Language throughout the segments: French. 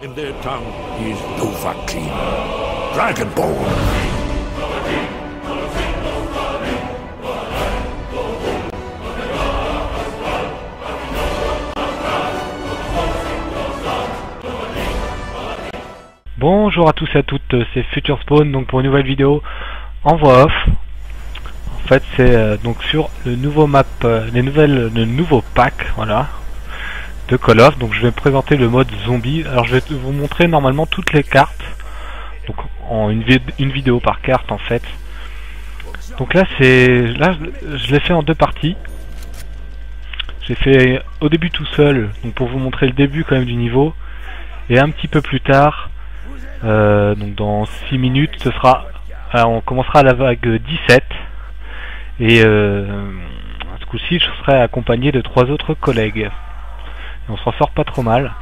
In their tongue, he is Dovahkiin, Dragonborn. Bonjour à tous et à toutes, c'est Future Spawn donc pour une nouvelle vidéo en voix off. En fait c'est donc sur le nouveau map, le nouveau pack, voilà, de Call of. Donc je vais présenter le mode zombie. Alors je vais vous montrer normalement toutes les cartes, donc en une vidéo par carte en fait. Donc là je l'ai fait en deux parties. J'ai fait au début tout seul, donc pour vous montrer le début quand même du niveau, et un petit peu plus tard. Donc dans 6 minutes ce sera, on commencera à la vague 17 et ce coup-ci je serai accompagné de 3 autres collègues et on s'en sort pas trop mal,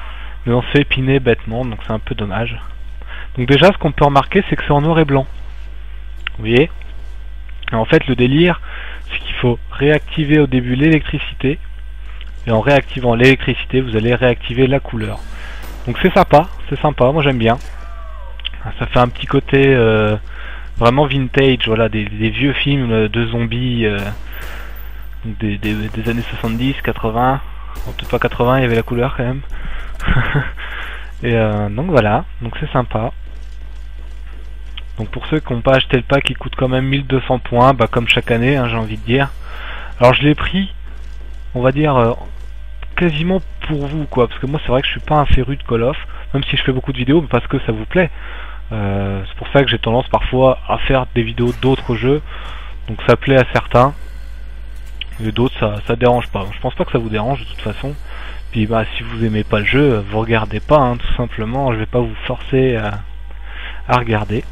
mais on se fait épiner bêtement, donc c'est un peu dommage. Donc déjà ce qu'on peut remarquer, c'est que c'est en noir et blanc, vous voyez. Et en fait le délire, c'est qu'il faut réactiver au début l'électricité, et en réactivant l'électricité vous allez réactiver la couleur. Donc c'est sympa, moi j'aime bien. Ça fait un petit côté vraiment vintage, voilà, des vieux films de zombies des années 70, 80, bon, peut-être pas 80, il y avait la couleur quand même. Et donc voilà, donc c'est sympa. Donc pour ceux qui n'ont pas acheté le pack, il coûte quand même 1200 points, bah comme chaque année, hein, j'ai envie de dire. Alors je l'ai pris, on va dire, quasiment pour vous, quoi, parce que moi c'est vrai que je suis pas un féru de Call of, même si je fais beaucoup de vidéos, mais parce que ça vous plaît. C'est pour ça que j'ai tendance parfois à faire des vidéos d'autres jeux, donc ça plaît à certains et d'autres ça dérange pas. Je pense pas que ça vous dérange de toute façon. Puis bah si vous aimez pas le jeu, vous regardez pas, hein, tout simplement. Je vais pas vous forcer à regarder.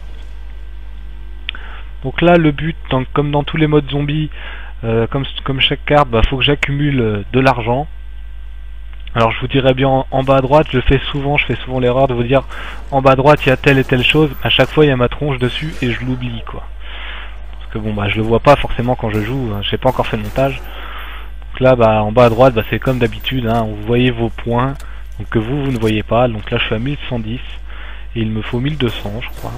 Donc là le but, comme dans tous les modes zombies, comme chaque carte, bah faut que j'accumule de l'argent. Alors je vous dirais bien en bas à droite, je fais souvent l'erreur de vous dire en bas à droite il y a telle et telle chose, à chaque fois il y a ma tronche dessus et je l'oublie, quoi. Parce que bon bah je le vois pas forcément quand je joue, hein, j'ai pas encore fait le montage. Donc là bah en bas à droite bah, c'est comme d'habitude, hein, vous voyez vos points, donc que vous ne voyez pas. Donc là je suis à 1110 et il me faut 1200 je crois.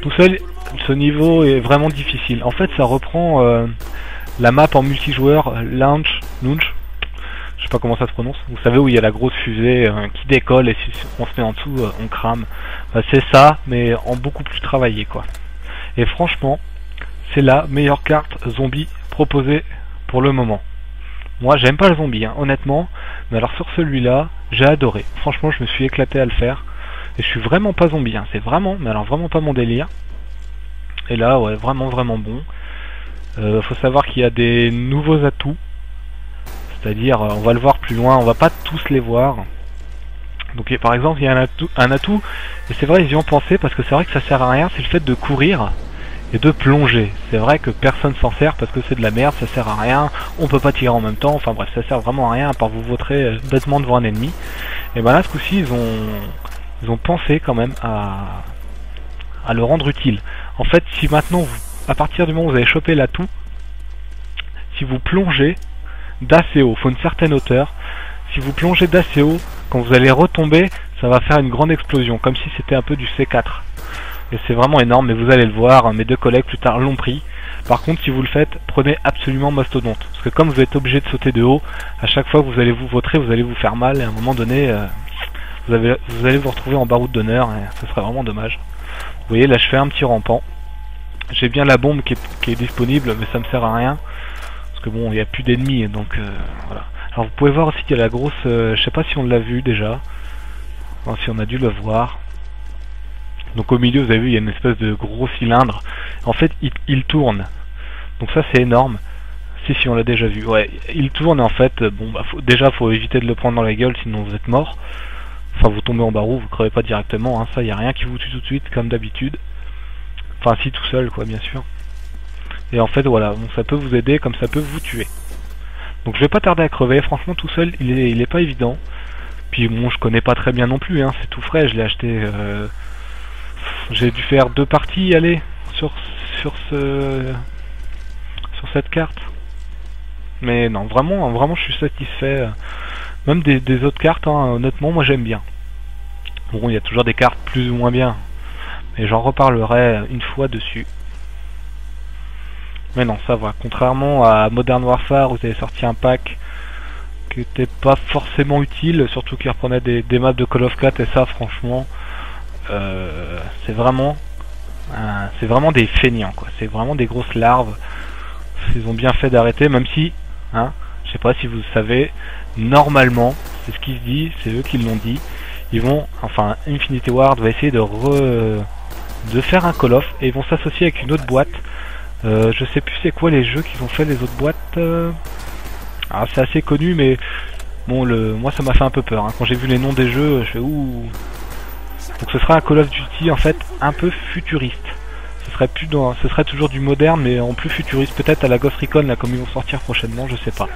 Tout seul ce niveau est vraiment difficile. En fait ça reprend la map en multijoueur launch, je sais pas comment ça se prononce. Vous savez où il y a la grosse fusée qui décolle et si on se met en dessous, on crame. C'est ça, mais en beaucoup plus travaillé, quoi. Et franchement, c'est la meilleure carte zombie proposée pour le moment. Moi, j'aime pas le zombie, hein, honnêtement. Mais alors sur celui-là, j'ai adoré. Franchement, je me suis éclaté à le faire. Et je suis vraiment pas zombie, hein. C'est vraiment, mais alors vraiment pas mon délire. Et là, ouais, vraiment bon. Faut savoir qu'il y a des nouveaux atouts, c'est-à-dire on va le voir plus loin, on va pas tous les voir. Donc par exemple il y a un atout et c'est vrai ils y ont pensé parce que c'est vrai que ça sert à rien, c'est le fait de courir et de plonger. C'est vrai que personne s'en sert parce que c'est de la merde, ça sert à rien, on peut pas tirer en même temps, enfin bref ça sert vraiment à rien à part vous vautrer bêtement devant un ennemi. Et ben là ce coup-ci ils ont pensé quand même à le rendre utile. En fait si maintenant à partir du moment où vous avez chopé l'atout, si vous plongez d'assez haut, faut une certaine hauteur, si vous plongez d'assez haut, quand vous allez retomber, ça va faire une grande explosion, comme si c'était un peu du C4. Et c'est vraiment énorme, mais vous allez le voir, mes deux collègues plus tard l'ont pris. Par contre, si vous le faites, prenez absolument mastodonte. Parce que comme vous êtes obligé de sauter de haut, à chaque fois que vous allez vous vautrer, vous allez vous faire mal, et à un moment donné, vous allez vous retrouver en baroud d'honneur, et ce serait vraiment dommage. Vous voyez, là je fais un petit rampant. J'ai bien la bombe qui est disponible, mais ça me sert à rien. Parce que bon, il n'y a plus d'ennemis, donc voilà. Alors vous pouvez voir aussi qu'il y a la grosse... je sais pas si on l'a vu déjà. Enfin, si on a dû le voir. Donc au milieu, vous avez vu, il y a une espèce de gros cylindre. En fait, il tourne. Donc ça, c'est énorme. Si, on l'a déjà vu. Ouais, il tourne et en fait, bon, bah, déjà, faut éviter de le prendre dans la gueule, sinon vous êtes mort. Enfin, vous tombez en barreau, vous crevez pas directement. Hein. Ça, il n'y a rien qui vous tue tout de suite, comme d'habitude. Enfin si tout seul quoi bien sûr. Et en fait voilà, donc ça peut vous aider comme ça peut vous tuer. Donc je vais pas tarder à crever, franchement tout seul il est pas évident. Puis bon je connais pas très bien non plus, hein, c'est tout frais, je l'ai acheté j'ai dû faire 2 parties allez sur cette carte. Mais non vraiment je suis satisfait Même des autres cartes, hein, honnêtement, moi j'aime bien. Bon, il y a toujours des cartes plus ou moins bien. Mais j'en reparlerai une fois dessus. Mais non, ça va. Contrairement à Modern Warfare, où vous avez sorti un pack qui était pas forcément utile, surtout qui reprenait des maps de Call of 4, et ça, franchement, c'est vraiment des feignants, quoi. C'est vraiment des grosses larves. Ils ont bien fait d'arrêter, même si, hein, je sais pas si vous savez, normalement, c'est ce qui se dit, c'est eux qui l'ont dit, ils vont, enfin, Infinity Ward va essayer de faire un Call of, et ils vont s'associer avec une autre boîte. Je sais plus c'est quoi les jeux qu'ils ont fait, les autres boîtes. Alors c'est assez connu, mais bon, moi ça m'a fait un peu peur, hein. Quand j'ai vu les noms des jeux, je fais ouh. Donc ce sera un Call of Duty en fait un peu futuriste. Ce serait toujours du moderne, mais en plus futuriste, peut-être à la Ghost Recon là, comme ils vont sortir prochainement, je sais pas.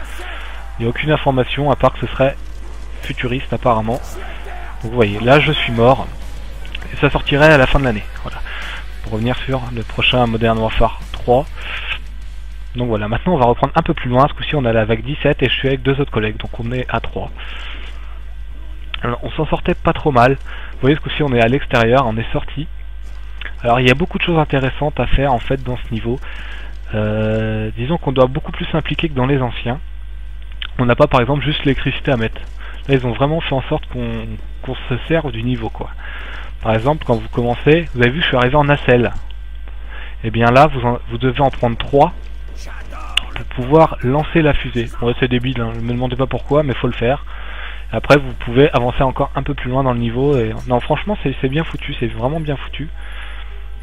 Il n'y a aucune information à part que ce serait futuriste apparemment. Donc vous voyez, là je suis mort et ça sortirait à la fin de l'année. Voilà. Pour revenir sur le prochain Modern Warfare 3. Donc voilà, maintenant on va reprendre un peu plus loin. Ce coup-ci on a la vague 17 et je suis avec deux autres collègues, donc on est à 3. Alors on s'en sortait pas trop mal. Vous voyez, ce coup-ci on est à l'extérieur, on est sorti. Alors il y a beaucoup de choses intéressantes à faire en fait dans ce niveau. Disons qu'on doit beaucoup plus s'impliquer que dans les anciens. On n'a pas par exemple juste l'électricité à mettre. Là ils ont vraiment fait en sorte qu'on se serve du niveau, quoi. Par exemple, quand vous commencez, vous avez vu, je suis arrivé en nacelle. Et bien là, vous devez en prendre 3 pour pouvoir lancer la fusée. Bon, c'est débile, hein, ne me demandez pas pourquoi, mais faut le faire. Après, vous pouvez avancer encore un peu plus loin dans le niveau. Et... non, franchement, c'est bien foutu, c'est vraiment bien foutu.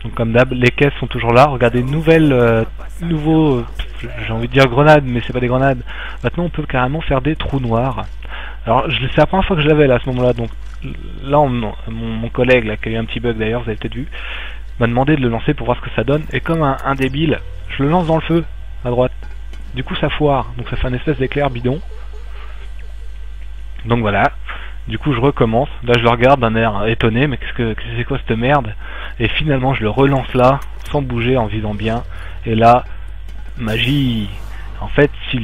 Donc comme d'hab, les caisses sont toujours là. Regardez, nouveaux, j'ai envie de dire grenades, mais c'est pas des grenades. Maintenant, on peut carrément faire des trous noirs. Alors, c'est la première fois que je l'avais là à ce moment-là, donc là, mon collègue, là, qui a eu un petit bug d'ailleurs, vous avez peut-être vu, m'a demandé de le lancer pour voir ce que ça donne, et comme un débile, je le lance dans le feu, à droite. Du coup, ça foire, donc ça fait un espèce d'éclair bidon. Donc voilà, du coup, je recommence. Là, je le regarde d'un air étonné, mais c'est quoi cette merde? Et finalement, je le relance là, sans bouger, en visant bien, et là, magie. En fait, si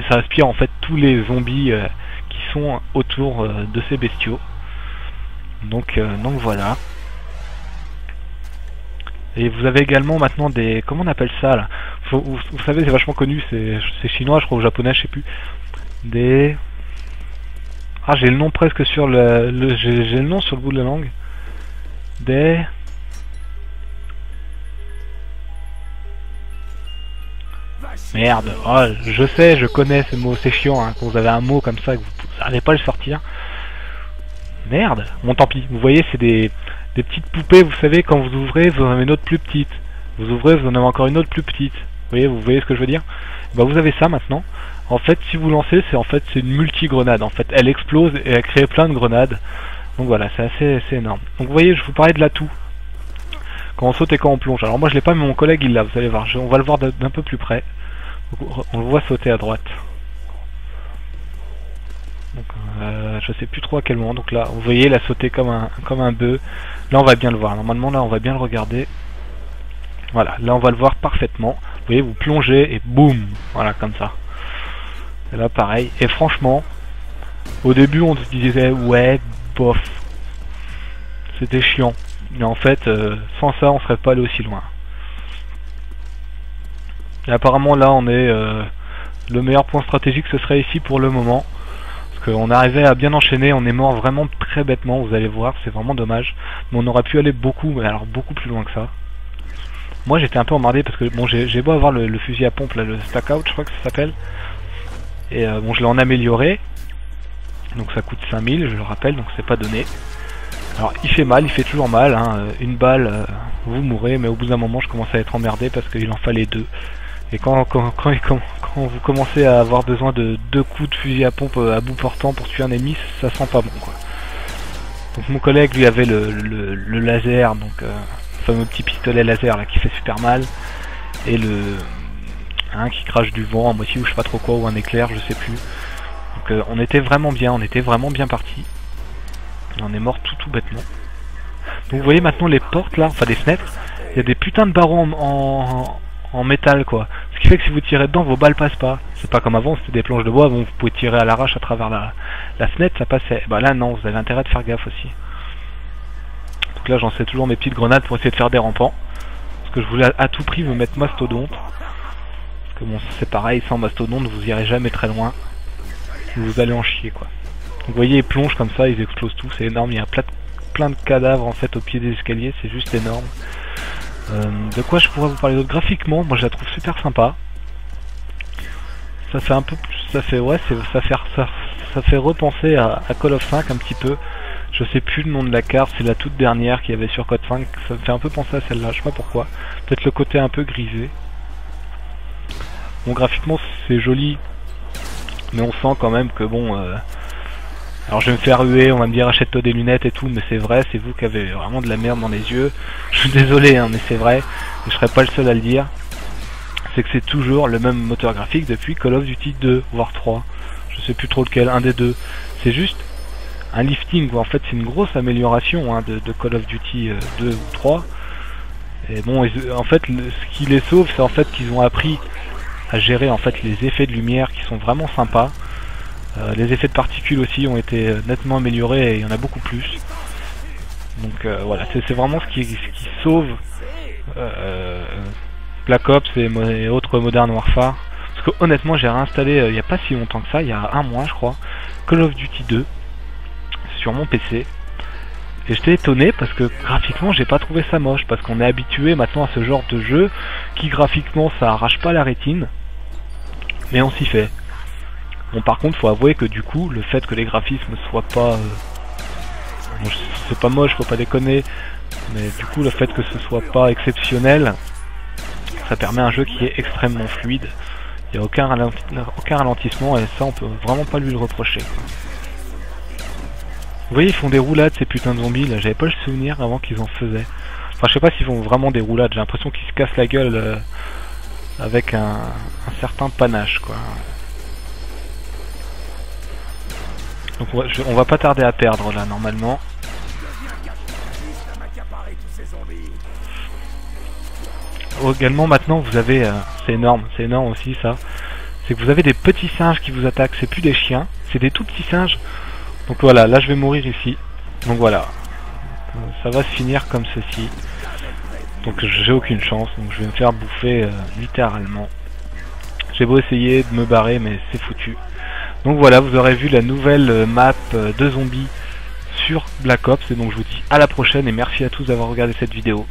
ça aspire en fait tous les zombies qui sont autour de ces bestiaux. Donc voilà. Et vous avez également maintenant des... comment on appelle ça là? Vous savez, c'est vachement connu, c'est chinois, je crois, ou japonais, je sais plus. Des... ah, j'ai le nom presque sur j'ai le nom sur le bout de la langue. Des... merde, oh, je sais, je connais ce mot, c'est chiant, hein, quand vous avez un mot comme ça, que vous n'arrivez pas à le sortir. Merde, bon tant pis, vous voyez, c'est des petites poupées, vous savez, quand vous ouvrez, vous en avez une autre plus petite. Vous ouvrez, vous en avez encore une autre plus petite. Vous voyez ce que je veux dire? Bah vous avez ça maintenant. En fait, si vous lancez, c'est une multi-grenade. En fait, elle explose et elle crée plein de grenades. Donc voilà, c'est assez énorme. Donc vous voyez, je vous parlais de l'atout. Quand on saute et quand on plonge. Alors moi je l'ai pas, mais mon collègue il l'a, vous allez voir. On va le voir d'un peu plus près. Donc, on le voit sauter à droite. Donc, je sais plus trop à quel moment. Donc là, vous voyez, il a sauté comme un bœuf. Là, on va bien le voir. Normalement, là, on va bien le regarder. Voilà, là, on va le voir parfaitement. Vous voyez, vous plongez et boum, voilà, comme ça. Et là, pareil. Et franchement, au début, on se disait, ouais, bof. C'était chiant. Mais en fait, sans ça, on serait pas allé aussi loin. Et apparemment, là, on est... le meilleur point stratégique, ce serait ici pour le moment. On arrivait à bien enchaîner, on est mort vraiment très bêtement, vous allez voir, c'est vraiment dommage. Mais on aurait pu aller beaucoup, mais alors beaucoup plus loin que ça. Moi j'étais un peu emmerdé parce que bon, j'ai beau avoir le fusil à pompe, là, le stack out, je crois que ça s'appelle. Et bon, je l'ai en amélioré. Donc ça coûte 5000, je le rappelle, donc c'est pas donné. Alors il fait mal, il fait toujours mal, hein. Une balle, vous mourrez, mais au bout d'un moment je commence à être emmerdé parce qu'il en fallait 2. Et quand vous commencez à avoir besoin de 2 coups de fusil à pompe à bout portant pour tuer un ennemi, ça sent pas bon, quoi. Donc mon collègue lui avait le laser, donc le fameux petit pistolet laser là qui fait super mal, et qui crache du vent à moitié ou je sais pas trop quoi, ou un éclair, je sais plus. Donc on était vraiment bien parti. On est mort tout bêtement. Donc vous voyez maintenant les portes là, enfin des fenêtres, il y a des putains de barreaux en métal, quoi. Ce qui fait que si vous tirez dedans, vos balles passent pas. C'est pas comme avant, c'était des planches de bois, bon, vous pouvez tirer à l'arrache à travers la fenêtre, ça passait. Bah là non, vous avez intérêt de faire gaffe aussi. Donc là j'en sais toujours mes petites grenades pour essayer de faire des rampants. Parce que je voulais à tout prix me mettre mastodonte. Parce que bon, c'est pareil, sans mastodonte, vous irez jamais très loin. Vous allez en chier quoi. Donc, vous voyez, ils plongent comme ça, ils explosent tout, c'est énorme. Il y a plein de cadavres en fait au pied des escaliers, c'est juste énorme. De quoi je pourrais vous parler d'autre? Graphiquement, moi je la trouve super sympa. Ça fait un peu plus, ça fait repenser à Call of 5 un petit peu. Je sais plus le nom de la carte, c'est la toute dernière qu'il y avait sur Code 5. Ça me fait un peu penser à celle-là, je sais pas pourquoi. Peut-être le côté un peu grisé. Bon, graphiquement c'est joli, mais on sent quand même que bon. Alors je vais me faire huer, on va me dire achète-toi des lunettes et tout, mais c'est vrai, c'est vous qui avez vraiment de la merde dans les yeux. Je suis désolé, hein, mais c'est vrai, et je serais pas le seul à le dire. C'est que c'est toujours le même moteur graphique depuis Call of Duty 2, voire 3. Je sais plus trop lequel, un des deux. C'est juste un lifting, en fait c'est une grosse amélioration hein, de Call of Duty 2 ou 3. Et bon, en fait, ce qui les sauve, c'est en fait qu'ils ont appris à gérer en fait les effets de lumière qui sont vraiment sympas. Les effets de particules aussi ont été nettement améliorés et il y en a beaucoup plus. Donc voilà, c'est vraiment ce qui sauve Black Ops et autres Modern Warfare. Parce que honnêtement j'ai réinstallé il n'y a pas si longtemps que ça, il y a un mois je crois, Call of Duty 2 sur mon PC. Et j'étais étonné parce que graphiquement j'ai pas trouvé ça moche, parce qu'on est habitué maintenant à ce genre de jeu qui graphiquement ça arrache pas la rétine, mais on s'y fait. Bon, par contre faut avouer que du coup le fait que les graphismes soient pas bon, c'est pas moche, faut pas déconner, mais du coup le fait que ce soit pas exceptionnel, ça permet un jeu qui est extrêmement fluide. Il n'y a aucun ralentissement et ça on peut vraiment pas lui le reprocher. Vous voyez, ils font des roulades ces putains de zombies là, j'avais pas le souvenir avant qu'ils en faisaient. Enfin je sais pas s'ils font vraiment des roulades, j'ai l'impression qu'ils se cassent la gueule avec un certain panache quoi. Donc on va pas tarder à perdre là normalement. Également maintenant vous avez, c'est énorme aussi ça, c'est que vous avez des petits singes qui vous attaquent, c'est plus des chiens, c'est des tout petits singes. Donc voilà, là je vais mourir ici. Donc voilà, ça va se finir comme ceci. Donc j'ai aucune chance, donc je vais me faire bouffer littéralement. J'ai beau essayer de me barrer mais c'est foutu. Donc voilà, vous aurez vu la nouvelle map de zombies sur Black Ops, et donc je vous dis à la prochaine et merci à tous d'avoir regardé cette vidéo.